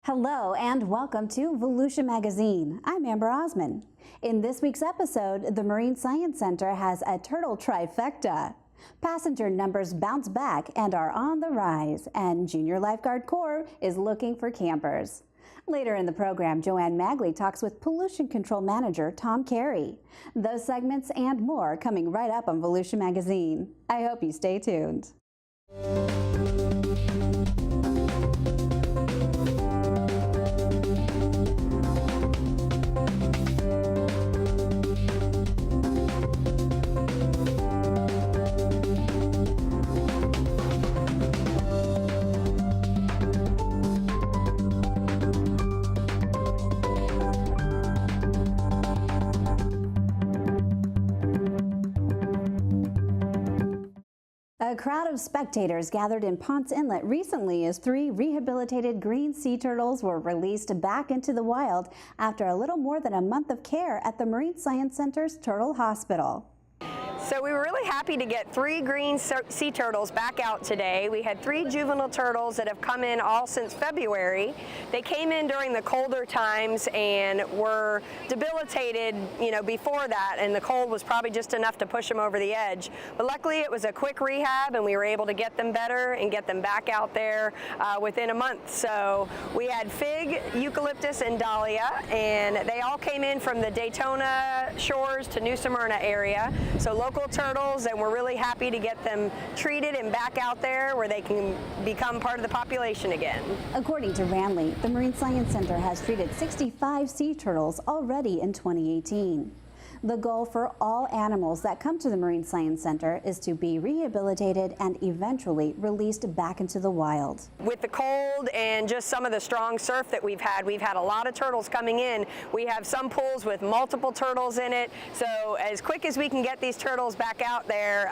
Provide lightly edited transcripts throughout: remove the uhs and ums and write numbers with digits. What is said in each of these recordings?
Hello and welcome to Volusia Magazine. I'm Amber Osman. In this week's episode, the Marine Science Center has a turtle trifecta. Passenger numbers bounce back and are on the rise, and Junior Lifeguard Corps is looking for campers. Later in the program, Joanne Magley talks with Pollution Control Manager Tom Carey. Those segments and more coming right up on Volusia Magazine. I hope you stay tuned. A crowd of spectators gathered in Ponce Inlet recently as 3 rehabilitated green sea turtles were released back into the wild after a little more than a month of care at the Marine Science Center's Turtle Hospital. So we were really happy to get 3 green sea turtles back out today. We had 3 juvenile turtles that have come in all since February. They came in during the colder times and were debilitated, before that, and the cold was probably just enough to push them over the edge. But luckily it was a quick rehab and we were able to get them better and get them back out there within a month. So we had fig, eucalyptus, and dahlia, and they all came in from the Daytona shores to New Smyrna area. So local turtles, and we're really happy to get them treated and back out there where they can become part of the population again. According to Ranley, the Marine Science Center has treated 65 sea turtles already in 2018. The goal for all animals that come to the Marine Science Center is to be rehabilitated and eventually released back into the wild. With the cold and just some of the strong surf that we've had a lot of turtles coming in. We have some pools with multiple turtles in it, so as quick as we can get these turtles back out there,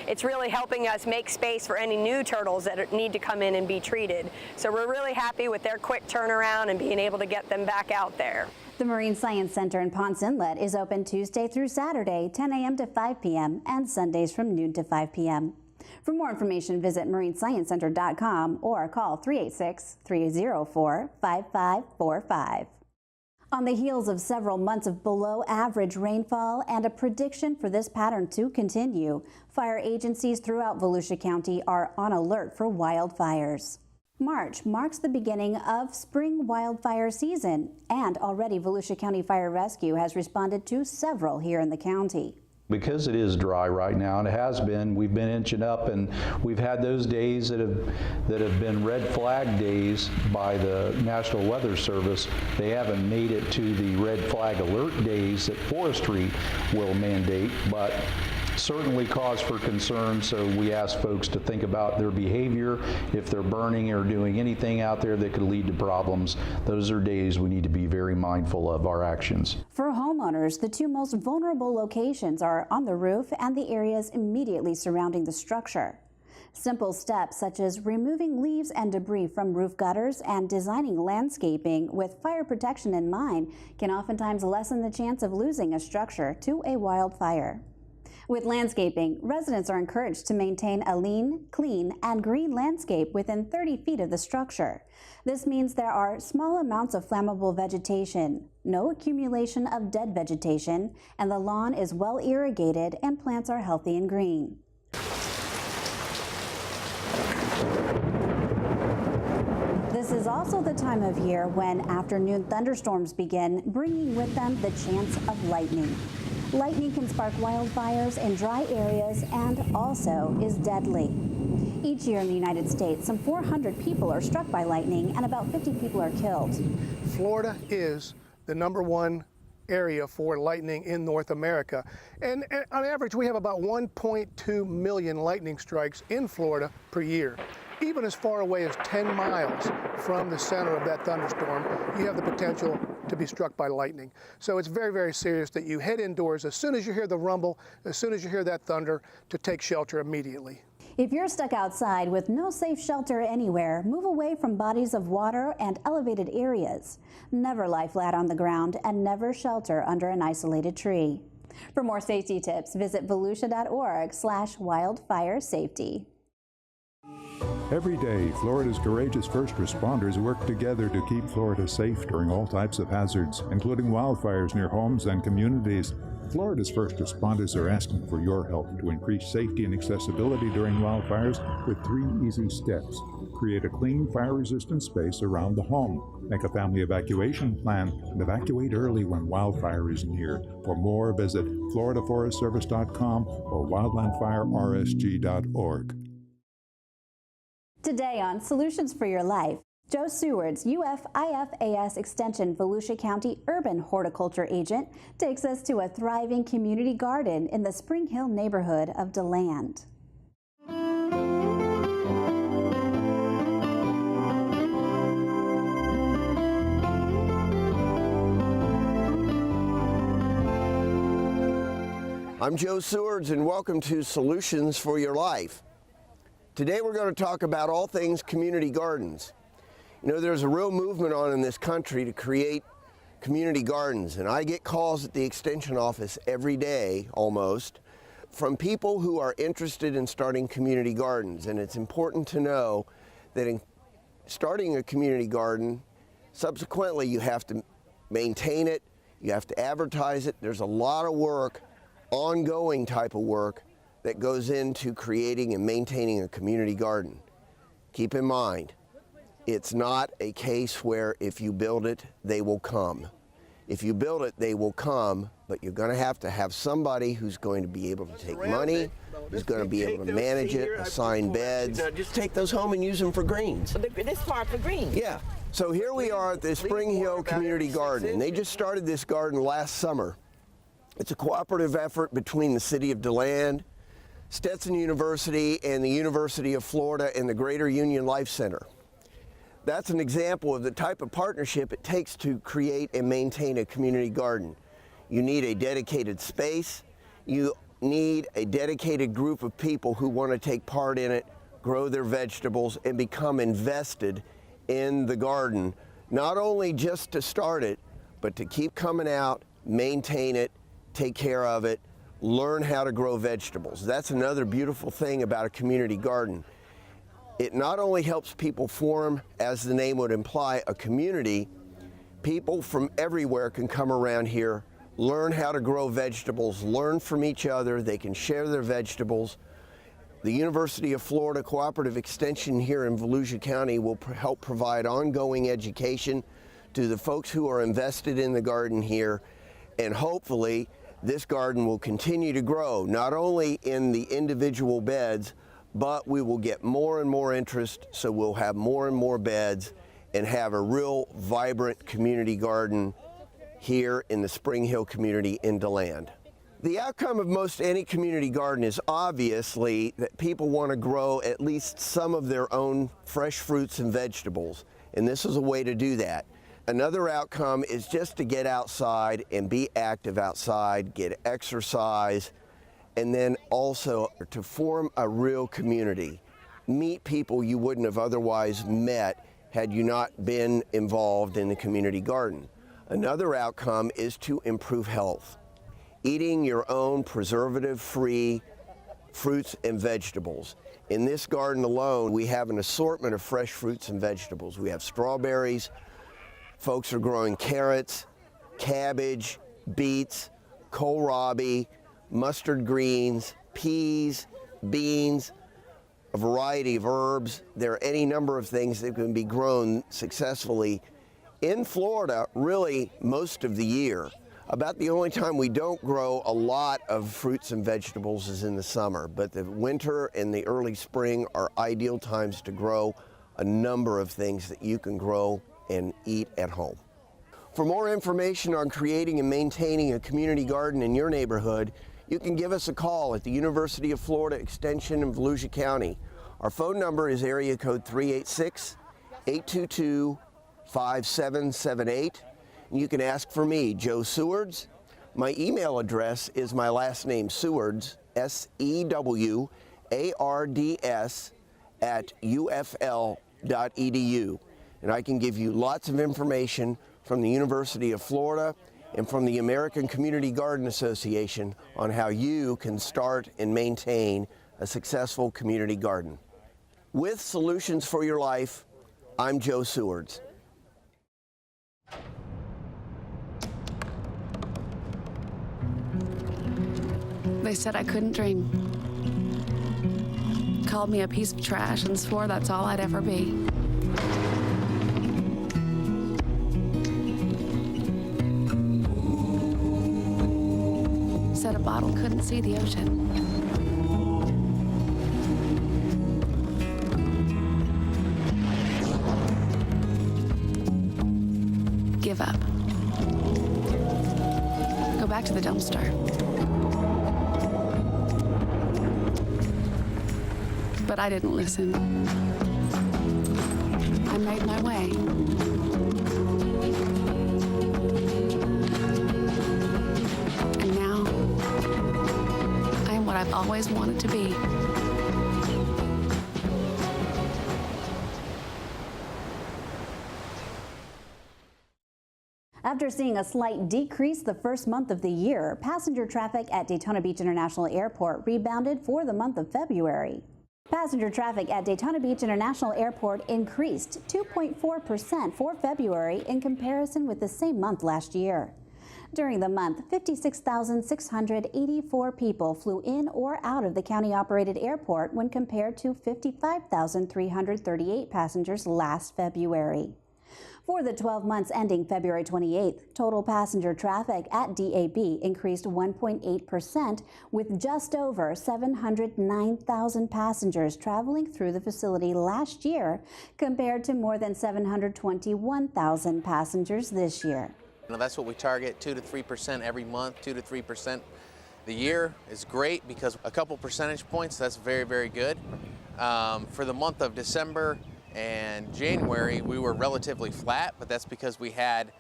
it's really helping us make space for any new turtles that need to come in and be treated. So we're really happy with their quick turnaround and being able to get them back out there. The Marine Science Center in Ponce Inlet is open Tuesday through Saturday, 10 a.m. to 5 p.m. and Sundays from noon to 5 p.m. For more information, visit marinesciencecenter.com or call 386-304-5545. On the heels of several months of below-average rainfall and a prediction for this pattern to continue, fire agencies throughout Volusia County are on alert for wildfires. March marks the beginning of spring wildfire season, and already Volusia County Fire Rescue has responded to several here in the county. Because it is dry right now, and it has been, we've been inching up, and we've had those days that have been red flag days by the National Weather Service. They haven't made it to the red flag alert days that forestry will mandate, but certainly cause for concern, so we ask folks to think about their behavior. If they're burning or doing anything out there that could lead to problems, those are days we need to be very mindful of our actions. For homeowners, the 2 most vulnerable locations are on the roof and the areas immediately surrounding the structure. Simple steps such as removing leaves and debris from roof gutters and designing landscaping with fire protection in mind can oftentimes lessen the chance of losing a structure to a wildfire. With landscaping, residents are encouraged to maintain a lean, clean, and green landscape within 30 feet of the structure. This means there are small amounts of flammable vegetation, no accumulation of dead vegetation, and the lawn is well irrigated and plants are healthy and green. This is also the time of year when afternoon thunderstorms begin, bringing with them the chance of lightning. Lightning can spark wildfires in dry areas and also is deadly. Each year in the United States, some 400 people are struck by lightning and about 50 people are killed. Florida is the #1 area for lightning in North America. And on average, we have about 1.2 million lightning strikes in Florida per year. Even as far away as 10 miles from the center of that thunderstorm, you have the potential to be struck by lightning. So it's very, very serious that you head indoors as soon as you hear the rumble, as soon as you hear that thunder, to take shelter immediately. If you're stuck outside with no safe shelter anywhere, move away from bodies of water and elevated areas. Never lie flat on the ground and never shelter under an isolated tree. For more safety tips, visit volusia.org/wildfire safety. Every day, Florida's courageous first responders work together to keep Florida safe during all types of hazards, including wildfires near homes and communities. Florida's first responders are asking for your help to increase safety and accessibility during wildfires with 3 easy steps. Create a clean, fire-resistant space around the home. Make a family evacuation plan and evacuate early when wildfire is near. For more, visit floridaforestservice.com or wildlandfirersg.org. Today on Solutions for Your Life, Joe Sewards, UF-IFAS Extension Volusia County Urban Horticulture Agent, takes us to a thriving community garden in the Spring Hill neighborhood of DeLand. I'm Joe Sewards, and welcome to Solutions for Your Life. Today we're going to talk about all things community gardens. You know, there's a real movement on in this country to create community gardens, and I get calls at the Extension office every day, almost, from people who are interested in starting community gardens. And it's important to know that in starting a community garden, subsequently you have to maintain it, you have to advertise it. There's a lot of work, ongoing type of work, that goes into creating and maintaining a community garden. Keep in mind, it's not a case where if you build it, they will come. If you build it, they will come, but you're going to have somebody who's going to be able to take money, who's going to be able to manage it, assign beds. Just take those home and use them for greens. This part for greens. Yeah. So here we are at the Spring Hill Community Garden. They just started this garden last summer. It's a cooperative effort between the City of DeLand, Stetson University, and the University of Florida and the Greater Union Life Center. That's an example of the type of partnership it takes to create and maintain a community garden. You need a dedicated space. You need a dedicated group of people who want to take part in it, grow their vegetables, and become invested in the garden, not only just to start it, but to keep coming out, maintain it, take care of it, learn how to grow vegetables. That's another beautiful thing about a community garden. It not only helps people form, as the name would imply, a community. People from everywhere can come around here, learn how to grow vegetables, learn from each other. They can share their vegetables. The University of Florida Cooperative Extension here in Volusia County will help provide ongoing education to the folks who are invested in the garden here, and hopefully this garden will continue to grow, not only in the individual beds, but we will get more and more interest, so we'll have more and more beds and have a real vibrant community garden here in the Spring Hill community in DeLand. The outcome of most any community garden is obviously that people want to grow at least some of their own fresh fruits and vegetables, and this is a way to do that. Another outcome is just to get outside and be active outside, get exercise, and then also to form a real community. Meet people you wouldn't have otherwise met had you not been involved in the community garden. Another outcome is to improve health. Eating your own preservative-free fruits and vegetables. In this garden alone, we have an assortment of fresh fruits and vegetables. We have strawberries. Folks are growing carrots, cabbage, beets, kohlrabi, mustard greens, peas, beans, a variety of herbs. There are any number of things that can be grown successfully in Florida really most of the year. About the only time we don't grow a lot of fruits and vegetables is in the summer, but the winter and the early spring are ideal times to grow a number of things that you can grow and eat at home. For more information on creating and maintaining a community garden in your neighborhood, you can give us a call at the University of Florida Extension in Volusia County. Our phone number is area code 386-822-5778. And you can ask for me, Joe Sewards. My email address is my last name, Sewards, S-E-W-A-R-D-S, @ufl.edu. And I can give you lots of information from the University of Florida and from the American Community Garden Association on how you can start and maintain a successful community garden. With Solutions for Your Life, I'm Joe Sewards. They said I couldn't dream. Called me a piece of trash and swore that's all I'd ever be. Said a bottle couldn't see the ocean. Give up. Go back to the dumpster. But I didn't listen. I made my way. And now, I am what I've always wanted to be. After seeing a slight decrease the first month of the year, passenger traffic at Daytona Beach International Airport rebounded for the month of February. Passenger traffic at Daytona Beach International Airport increased 2.4% for February in comparison with the same month last year. During the month, 56,684 people flew in or out of the county-operated airport when compared to 55,338 passengers last February. For the 12 months ending February 28th, total passenger traffic at DAB increased 1.8%, with just over 709,000 passengers traveling through the facility last year, compared to more than 721,000 passengers this year. That's what we target, 2 to 3% every month, 2 to 3%. The year is great because a couple percentage points, that's very, very good. For the month of December and January, we were relatively flat, but that's because we had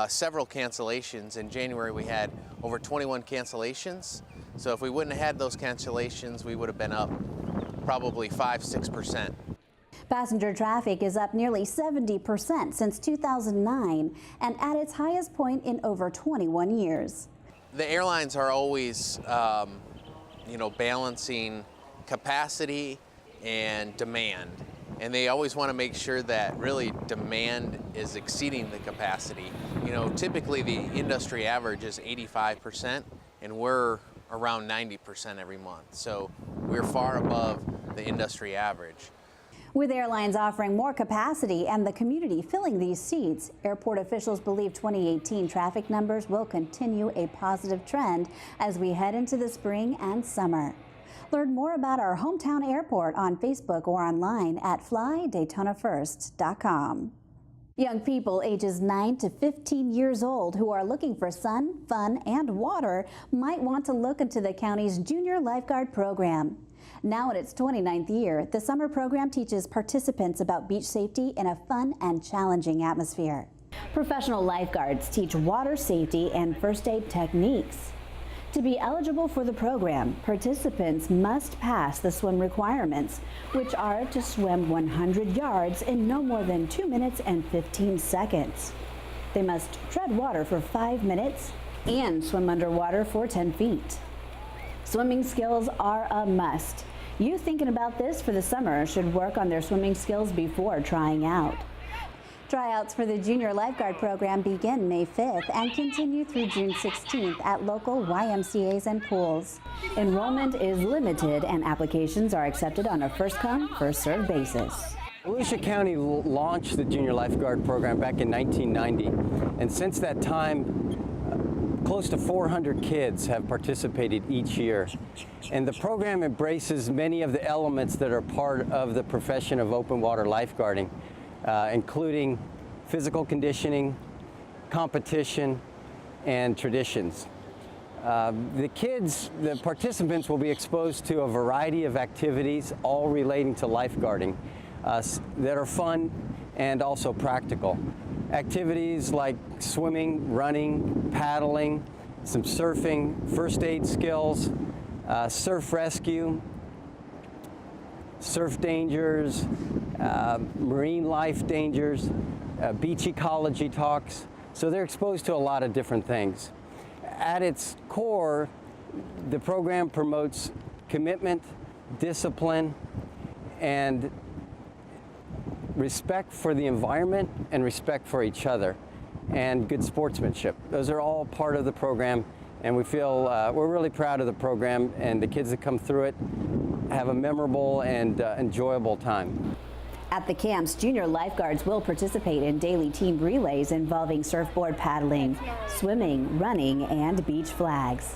several cancellations. In January, we had over 21 cancellations. So if we wouldn't have had those cancellations, we would have been up probably 5–6%. Passenger traffic is up nearly 70% since 2009 and at its highest point in over 21 years. The airlines are always, balancing capacity and demand. And they always want to make sure that really demand is exceeding the capacity. Typically the industry average is 85%, and we're around 90% every month. So we're far above the industry average. With airlines offering more capacity and the community filling these seats, airport officials believe 2018 traffic numbers will continue a positive trend as we head into the spring and summer. Learn more about our hometown airport on Facebook or online at flydaytonafirst.com. Young people ages 9 to 15 years old who are looking for sun, fun, and water might want to look into the county's Junior Lifeguard program. Now in its 29th year, the summer program teaches participants about beach safety in a fun and challenging atmosphere. Professional lifeguards teach water safety and first aid techniques. To be eligible for the program, participants must pass the swim requirements, which are to swim 100 yards in no more than 2 minutes and 15 seconds. They must tread water for 5 minutes and swim underwater for 10 feet. Swimming skills are a must. Youth thinking about this for the summer should work on their swimming skills before trying out. Tryouts for the Junior Lifeguard program begin May 5th and continue through June 16th at local YMCAs and pools. Enrollment is limited and applications are accepted on a first-come, first-served basis. Volusia County launched the Junior Lifeguard program back in 1990, and since that time, close to 400 kids have participated each year. And the program embraces many of the elements that are part of the profession of open water lifeguarding, including physical conditioning, competition, and traditions. The participants will be exposed to a variety of activities, all relating to lifeguarding, that are fun and also practical. Activities like swimming, running, paddling, some surfing, first aid skills, surf rescue, surf dangers, marine life dangers, beach ecology talks. So they're exposed to a lot of different things. At its core, the program promotes commitment, discipline, and respect for the environment and respect for each other, and good sportsmanship. Those are all part of the program, and we feel we're really proud of the program, and the kids that come through it have a memorable and enjoyable time. At the camps, junior lifeguards will participate in daily team relays involving surfboard paddling, swimming, running, and beach flags.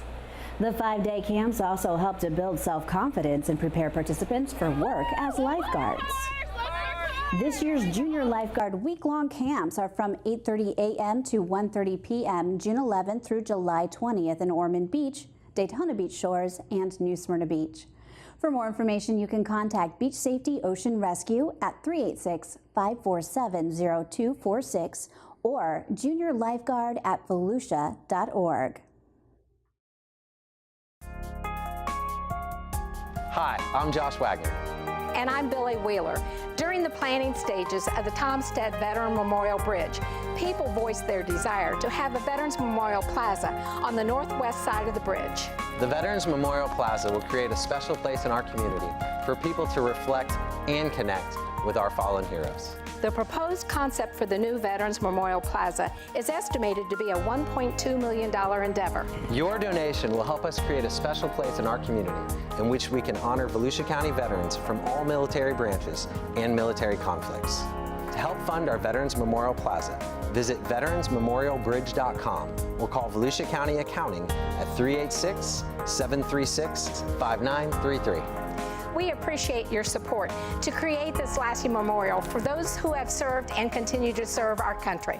The 5-day camps also help to build self-confidence and prepare participants for work as lifeguards. This year's junior lifeguard week-long camps are from 8:30 a.m. to 1:30 p.m. June 11th through July 20th in Ormond Beach, Daytona Beach Shores, and New Smyrna Beach. For more information, you can contact Beach Safety Ocean Rescue at 386-547-0246 or juniorlifeguard@volusia.org. Hi, I'm Josh Wagner. And I'm Billy Wheeler. During the planning stages of the Tomstead Veteran Memorial Bridge, people voiced their desire to have a Veterans Memorial Plaza on the northwest side of the bridge. The Veterans Memorial Plaza will create a special place in our community for people to reflect and connect with our fallen heroes. The proposed concept for the new Veterans Memorial Plaza is estimated to be a $1.2 million endeavor. Your donation will help us create a special place in our community in which we can honor Volusia County veterans from all military branches and military conflicts. To help fund our Veterans Memorial Plaza, visit veteransmemorialbridge.com or call Volusia County Accounting at 386-736-5933. We appreciate your support to create this lasting memorial for those who have served and continue to serve our country.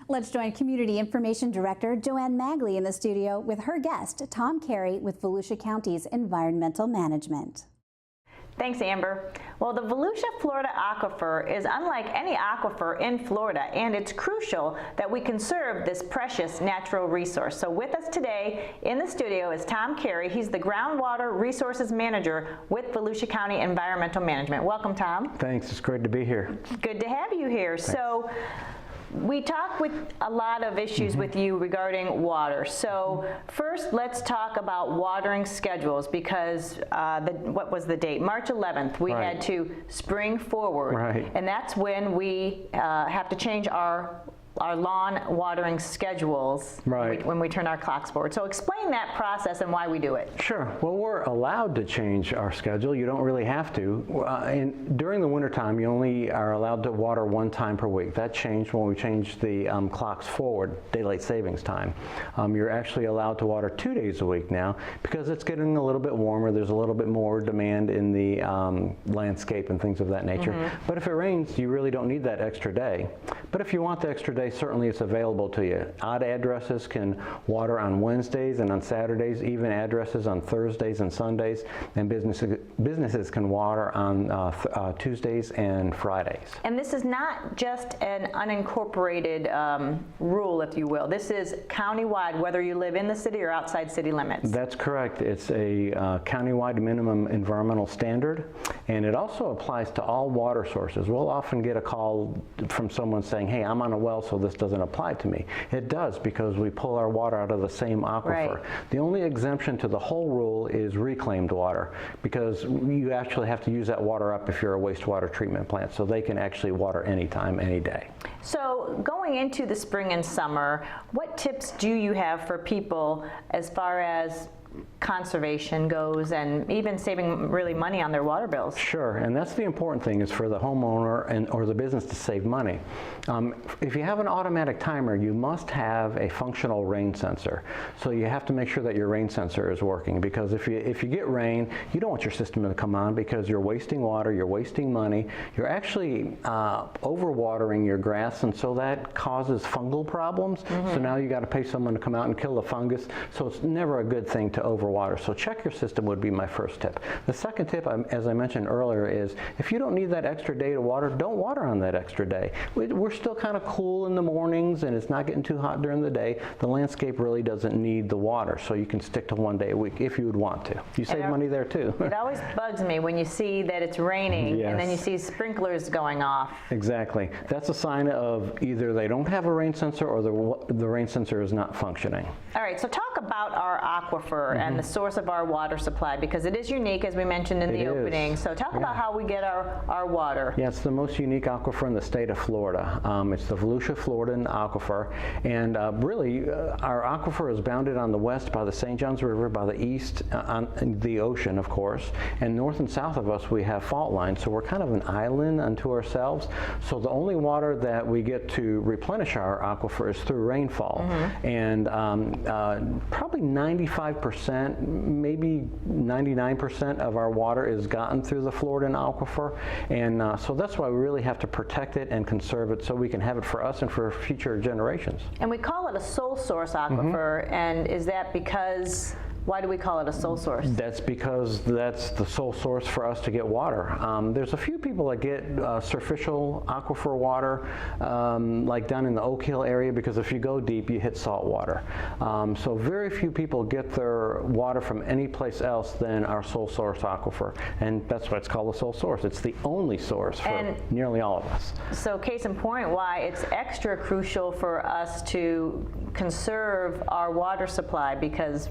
Let's join Community Information Director Joanne Magley in the studio with her guest, Tom Carey with Volusia County's Environmental Management. Thanks, Amber. Well, the Volusia, Florida aquifer is unlike any aquifer in Florida, and it's crucial that we conserve this precious natural resource. So with us today in the studio is Tom Carey. He's the Groundwater Resources Manager with Volusia County Environmental Management. Welcome, Tom. Thanks, it's great to be here. Good to have you here. Thanks. So we talk with a lot of issues with you regarding water. So first, let's talk about watering schedules, because what was the date? March 11th, we had to spring forward. And that's when we have to change our lawn watering schedules when we turn our clocks forward. So explain that process and why we do it. Sure. Well, we're allowed to change our schedule. You don't really have to. During the wintertime, you only are allowed to water one time per week. That changed when we changed the clocks forward, daylight savings time. You're actually allowed to water 2 days a week now because it's getting a little bit warmer. There's a little bit more demand in the landscape and things of that nature. But if it rains, you really don't need that extra day. But if you want the extra day, certainly it's available to you. Odd addresses can water on Wednesdays and on Saturdays, even addresses on Thursdays and Sundays, and businesses can water on Tuesdays and Fridays. And this is not just an unincorporated rule, if you will. This is countywide, whether you live in the city or outside city limits. That's correct. It's a countywide minimum environmental standard, and it also applies to all water sources. We'll often get a call from someone saying, hey, I'm on a well, so this doesn't apply to me. It does, because we pull our water out of the same aquifer. The only exemption to the whole rule is reclaimed water, because you actually have to use that water up if you're a wastewater treatment plant, so they can actually water anytime, any day. So going into the spring and summer, what tips do you have for people as far as conservation goes, and even saving really money on their water bills? Sure, and that's the important thing, is for the homeowner or the business to save money. If you have an automatic timer, you must have a functional rain sensor. So you have to make sure that your rain sensor is working, because if you get rain, you don't want your system to come on, because you're wasting water, you're wasting money, you're actually overwatering your grass, and so that causes fungal problems. So now you got to pay someone to come out and kill the fungus, so it's never a good thing to overwater. So check your system would be my first tip. The second tip, as I mentioned earlier, is if you don't need that extra day to water, don't water on that extra day. We're still kind of cool in the mornings, and it's not getting too hot during the day. The landscape really doesn't need the water, so you can stick to 1 day a week if you would want to. You save money there too. It always bugs me when you see that it's raining and then you see sprinklers going off. Exactly. That's a sign of either they don't have a rain sensor or the rain sensor is not functioning. All right, so talk talk about our aquifer and the source of our water supply, because it is unique, as we mentioned in the opening. So talk about how we get our water. Yeah, it's the most unique aquifer in the state of Florida. It's the Volusia, Floridan aquifer, and really our aquifer is bounded on the west by the St. Johns River, by the east on the ocean, of course, and north and south of us we have fault lines, so we're kind of an island unto ourselves. So the only water that we get to replenish our aquifer is through rainfall, and probably 95%, maybe 99% of our water is gotten through the Floridan aquifer, and so that's why we really have to protect it and conserve it so we can have it for us and for future generations. And we call it a sole source aquifer, and is that because, why do we call it a sole source? That's because that's the sole source for us to get water. There's a few people that get surficial aquifer water, like down in the Oak Hill area, because if you go deep, you hit salt water. So very few people get their water from any place else than our sole source aquifer, and that's why it's called the sole source. It's the only source for nearly all of us. So case in point, why it's extra crucial for us to conserve our water supply, because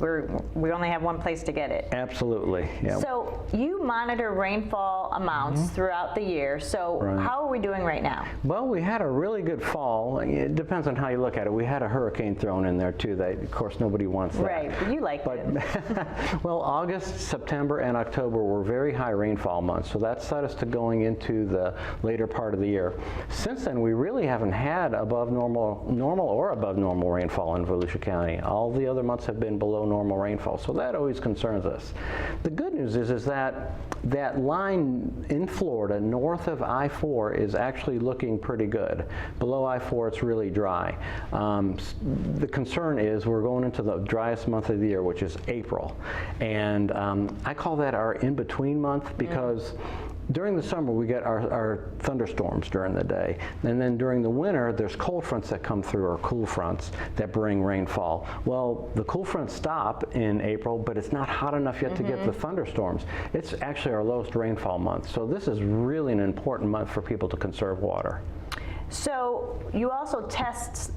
we only have one place to get it. Absolutely. Yep. So you monitor rainfall amounts throughout the year. So how are we doing right now? Well, we had a really good fall. It depends on how you look at it. We had a hurricane thrown in there too. That, of course, nobody wants that. Right, but you like it. Well, August, September, and October were very high rainfall months, so that set us to going into the later part of the year. Since then, we really haven't had above normal or above normal rainfall in Volusia County. All the other months have been below normal rainfall, so that always concerns us. The good news is that that line in Florida north of I-4 is actually looking pretty good. Below I-4 it's really dry. The concern is we're going into the driest month of the year, which is April, and I call that our in-between month, because during the summer, we get our thunderstorms during the day, and then during the winter, there's cold fronts that come through, or cool fronts that bring rainfall. Well, the cool fronts stop in April, but it's not hot enough yet to get the thunderstorms. It's actually our lowest rainfall month, so this is really an important month for people to conserve water. So you also test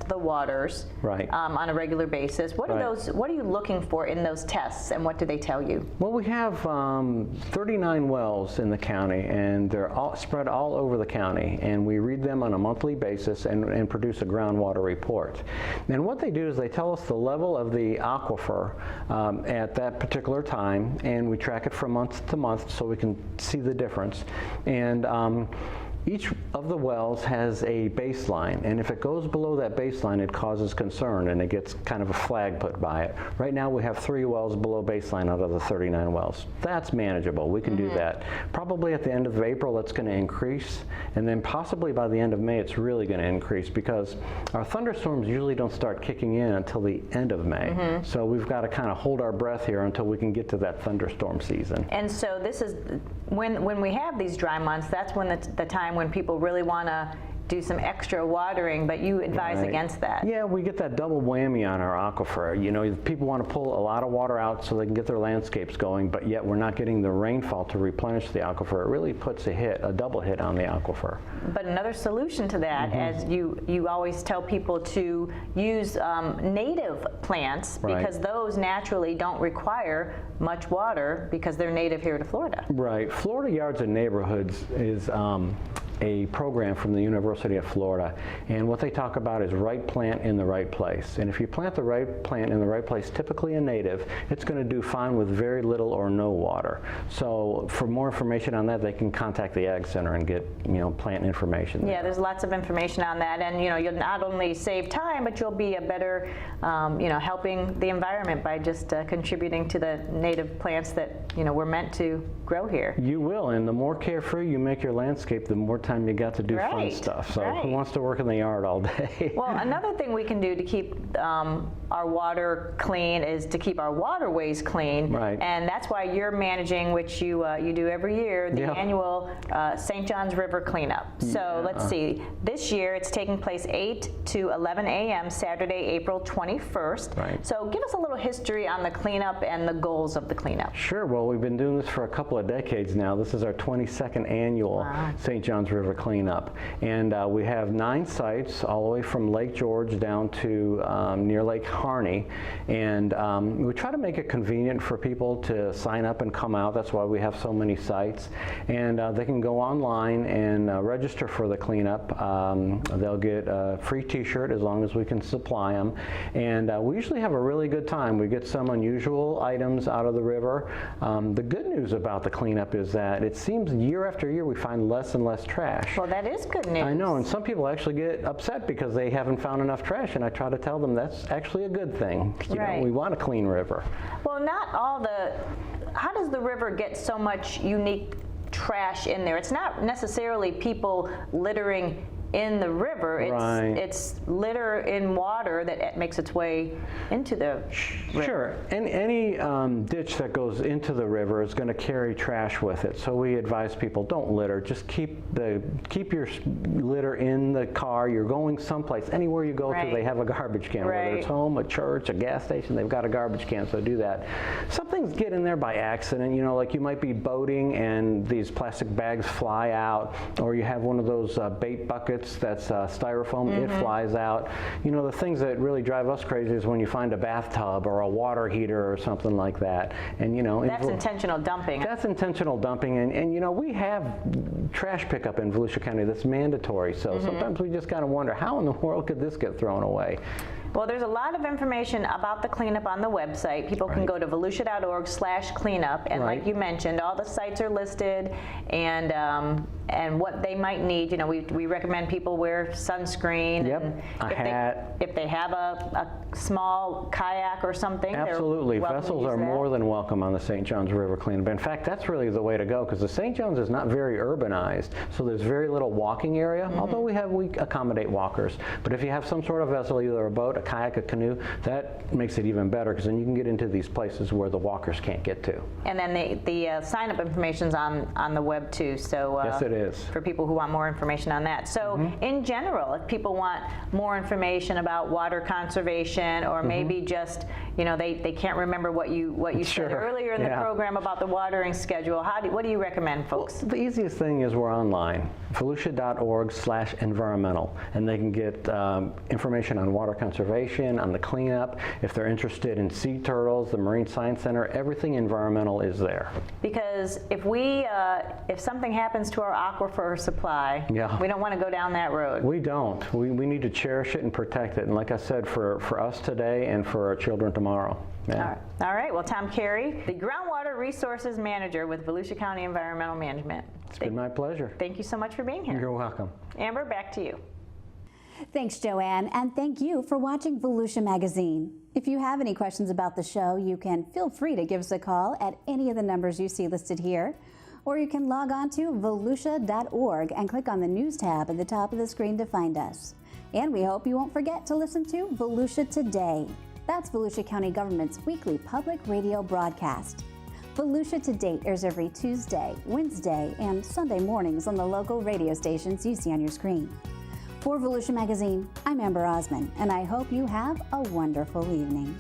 the waters on a regular basis. What are you looking for in those tests, and what do they tell you? Well, we have 39 wells in the county, and they're all spread all over the county, and we read them on a monthly basis and produce a groundwater report. And what they do is they tell us the level of the aquifer at that particular time, and we track it from month to month so we can see the difference. And each of the wells has a baseline, and if it goes below that baseline, it causes concern, and it gets kind of a flag put by it. Right now, we have 3 wells below baseline out of the 39 wells. That's manageable. We can do that. Probably at the end of April, it's going to increase, and then possibly by the end of May, it's really going to increase, because our thunderstorms usually don't start kicking in until the end of May. So we've got to kind of hold our breath here until we can get to that thunderstorm season. And so this is when we have these dry months, that's when the time when people really want to do some extra watering, but you advise against that. Yeah, we get that double whammy on our aquifer. You know, people want to pull a lot of water out so they can get their landscapes going, but yet we're not getting the rainfall to replenish the aquifer. It really puts a double hit on the aquifer. But another solution to that, as you always tell people to use native plants, because those naturally don't require much water because they're native here to Florida. Right. Florida Yards and Neighborhoods is a program from the University of Florida, and what they talk about is right plant in the right place. And if you plant the right plant in the right place, typically a native, it's going to do fine with very little or no water. So for more information on that, they can contact the Ag Center and get plant information. Yeah, there's lots of information on that, and you'll not only save time, but you'll be a better helping the environment by just contributing to the native plants that we're meant to grow here. You will, and the more carefree you make your landscape, the more time you got to do fun stuff. So who wants to work in the yard all day? Well, another thing we can do to keep our water clean is to keep our waterways clean. And that's why you're managing, which you do every year, the annual St. Johns River cleanup. So let's see. This year it's taking place 8 to 11 a.m. Saturday, April 21st. So give us a little history on the cleanup and the goals of the cleanup. Sure. Well, we've been doing this for a couple of decades now. This is our 22nd annual St. Johns River River cleanup. And we have 9 sites all the way from Lake George down to near Lake Harney. And we try to make it convenient for people to sign up and come out. That's why we have so many sites. And they can go online and register for the cleanup. They'll get a free t-shirt as long as we can supply them. And we usually have a really good time. We get some unusual items out of the river. The good news about the cleanup is that it seems year after year we find less and less trash. Well, that is good news. I know, and some people actually get upset because they haven't found enough trash, and I try to tell them that's actually a good thing. You know, we want a clean river. Well, not all the, how does the river get so much unique trash in there? It's not necessarily people littering in the river, it's litter in water that makes its way into the river. Sure, and any ditch that goes into the river is going to carry trash with it. So we advise people, don't litter. Just keep your litter in the car. You're going someplace, anywhere you go to, they have a garbage can. Whether it's home, a church, a gas station, they've got a garbage can. So do that. Some things get in there by accident. You know, like you might be boating and these plastic bags fly out, or you have one of those bait buckets that's styrofoam, it flies out. You know, the things that really drive us crazy is when you find a bathtub or a water heater or something like that. And you know, that's intentional dumping. That's intentional dumping, and you know, we have trash pickup in Volusia County that's mandatory. So sometimes we just kind of wonder, how in the world could this get thrown away? Well, there's a lot of information about the cleanup on the website. People can go to volusia.org/cleanup, and like you mentioned, all the sites are listed, and what they might need. You know, we recommend people wear sunscreen. And a hat. If they have a small kayak or something. Absolutely, vessels are more than welcome on the St. Johns River cleanup. In fact, that's really the way to go, because the St. Johns is not very urbanized, so there's very little walking area. Although we accommodate walkers, but if you have some sort of vessel, either a boat, a kayak, a canoe, that makes it even better, because then you can get into these places where the walkers can't get to. And then the sign-up information's on the web too. So yes, it is. For people who want more information on that. So in general, if people want more information about water conservation, or maybe just, you know, they can't remember what you said earlier in the program about the watering schedule, what do you recommend, folks? Well, the easiest thing is we're online, volusia.org/environmental, and they can get information on water conservation, on the cleanup. If they're interested in sea turtles, the Marine Science Center, everything environmental is there. Because if something happens to our aquifer supply, we don't want to go down that road. We don't. We need to cherish it and protect it. And like I said, for us today and for our children tomorrow. Yeah. All right. Well, Tom Carey, the Groundwater Resources Manager with Volusia County Environmental Management. It's been my pleasure. Thank you so much for being here. You're welcome. Amber, back to you. Thanks, Joanne, and thank you for watching Volusia Magazine. If you have any questions about the show, you can feel free to give us a call at any of the numbers you see listed here, or you can log on to volusia.org and click on the News tab at the top of the screen to find us. And we hope you won't forget to listen to Volusia Today. That's Volusia County Government's weekly public radio broadcast. Volusia to Date airs every Tuesday, Wednesday, and Sunday mornings on the local radio stations you see on your screen. For Volusia Magazine, I'm Amber Osman, and I hope you have a wonderful evening.